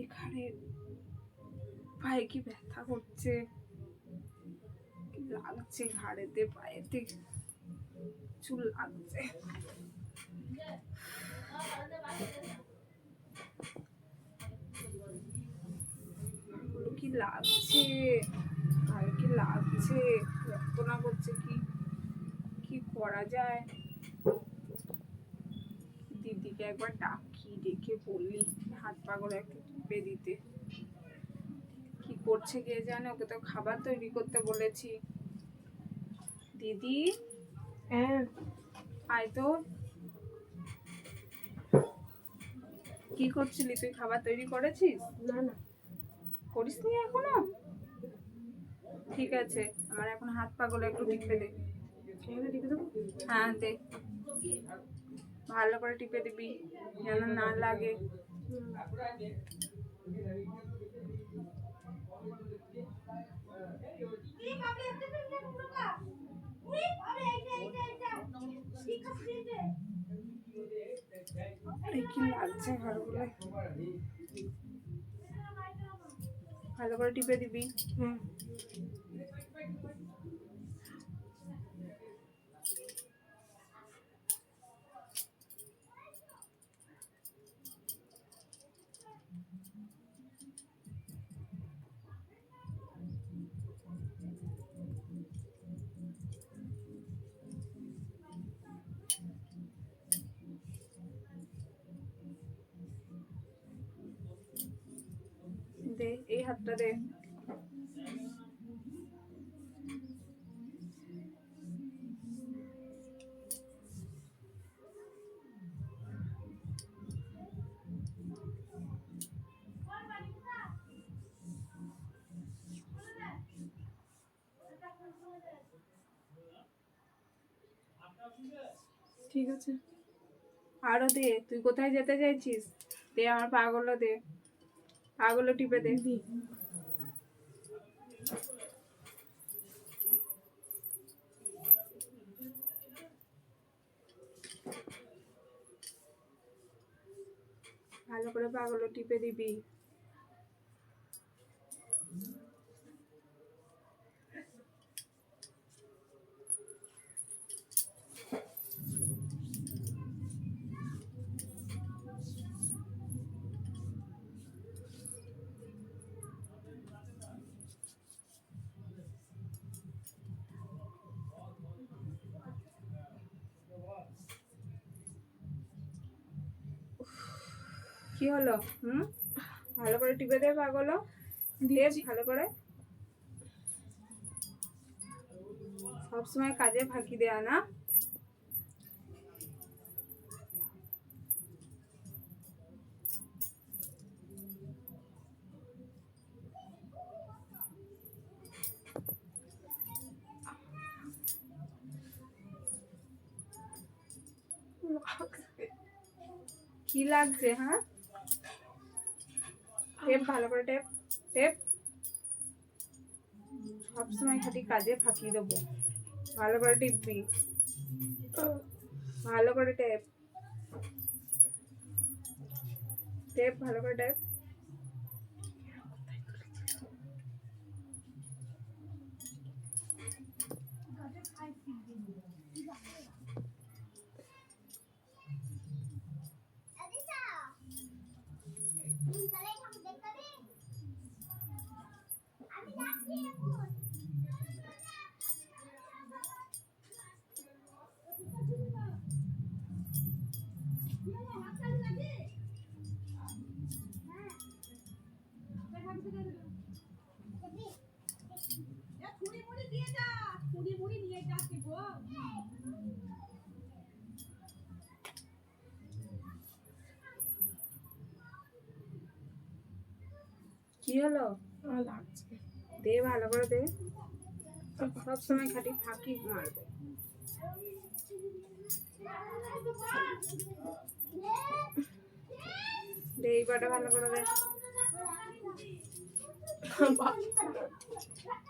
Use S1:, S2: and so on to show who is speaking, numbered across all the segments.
S1: এখানে পায়ে কি ব্যথা করছে, কি লাগছে ঘাড়েতে, পায়েতে চুল লাগছে। কি লাগছে, আর কি লাগছে, যন্ত্রণা করছে। কি কি করা যায়? দিদিকে একবার ডাকি, ডেকে বলি হাত পা করে একটু টিপে দিতে। কি করছে কে জানে, ওকে তো খাবার তৈরি করতে বলেছি। দিদি,
S2: হ্যাঁ
S1: আয় তো। কি করছিলি তুই? খাবার তৈরি করেছিস?
S2: না না
S1: করিসনি এখনো? ঠিক আছে, আমার এখন হাত পা গুলো একটু টিপে দে।
S2: এখানে টিপে দেবো।
S1: হ্যাঁ দে, ভালো করে টিপে দিবি যেন না লাগে। কি লাগছে ঘরগুলো, ভালো করে টিপে দিবি।
S2: হ্যাঁ
S1: দে, এই হাতটা দে।
S2: ঠিক আছে।
S1: আরো দে, তুই কোথায় যেতে চাইছিস? দে, আমার পাগুলো দে, পাগুলো টিপে দে।
S2: দি
S1: ভালো করে পাগুলো টিপে দিবি। কি হলো? ভালো করে টিপে দে পাগুলো, দে ভালো করে। সবসময় কাজে ফাঁকি দেয়া না। কি লাগছে? হ্যাঁ, টেপ ভালো করে টেপ, টেপ। সবসময় খালি কাজে ফাঁকি দেবো। ভালো করে টিপবি, ভালো করে টেপ, টেপ ভালো করে টেপ। কি হলো?
S2: লাগছে।
S1: দে ভালো করে দে, সবসময় খালি ফাঁকি মারবে। দে, এই পাটা ভালো করে দে।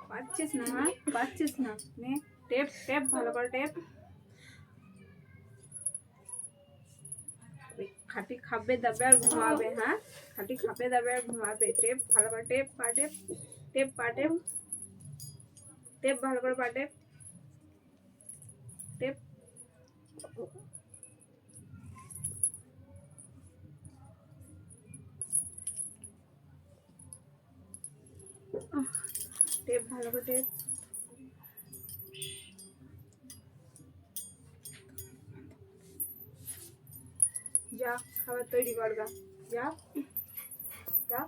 S1: পাচ্ছিস না? হ্যাঁ, পাচ্ছিস না? নে, টেপ, টেপ ভালো করে টেপ। খাটি খাবে দাবে আর ঘুমাবে, হ্যাঁ খাটি খাবে দাবে আর ঘুমাবে। টেপ ভালো করে টেপ পা টেপ, টেপ পা টেপ, টেপ ভালো করে পা টেপ, টেপ। টেপ ভালো করে টেপ। যা খাবার তৈরি কর গা, যা যা।